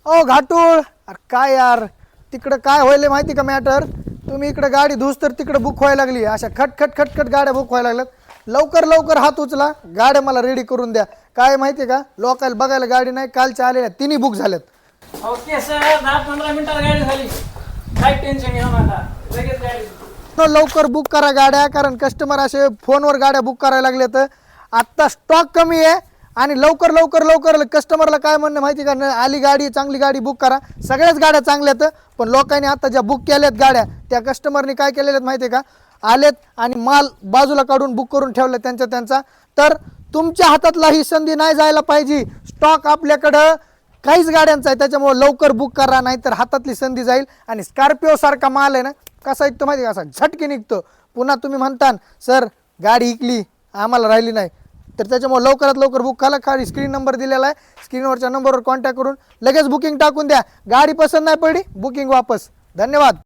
ओ घाटूळ, अरे काय यार, तिकडं काय व्हायले माहिती का मॅटर? तुम्ही इकडे गाडी धुस तर तिकडे बुक व्हायला लागली, अशा खट खट खट खट गाड्या बुक व्हायला लागल्यात. लवकर लवकर हात उचला, गाड्या मला रेडी करून द्या. काय माहिती का, लोकांना बघायला गाडी नाही, कालच्या आलेल्या तिन्ही बुक झाल्यात. ओके सर, 10-15 मिनिटात गाडी झाली. काय टेन्शन घेऊ नका, लगेच गाडी. तर लवकर बुक करा गाड्या, कारण कस्टमर असे फोनवर गाड्या बुक करायला लागले. तर आत्ता स्टॉक कमी आहे आणि लवकर लवकर लवकर कस्टमरला काय म्हणणं माहिती का, आली गाडी चांगली गाडी बुक करा. सगळ्याच गाड्या चांगल्या आहेत, पण लोकांनी आता ज्या बुक केल्यात गाड्या त्या कस्टमरनी काय केलेल्या आहेत माहिती आहे का, आलेत आणि माल बाजूला काढून बुक करून ठेवलं त्यांचा. तर तुमच्या हातातला ही संधी नाही जायला पाहिजे. स्टॉक आपल्याकडं काहीच गाड्यांचा आहे, त्याच्यामुळे लवकर बुक करा, नाही तर हातातली संधी जाईल. आणि स्कॉर्पिओ सारखा माल आहे ना, कसा ऐकतो माहिती का, असा झटके निघतो. पुन्हा तुम्ही म्हणता सर गाडी इकली आम्हाला राहिली नाही, तर त्याच्यामुळे लवकरात लवकर बुक करा. खाली स्क्रीन नंबर दिलेला आहे, स्क्रीनवरच्या नंबरवर कॉन्टॅक्ट करून लगेच बुकिंग टाकून द्या. गाडी पसंत नाही पडली, बुकिंग वापस. धन्यवाद.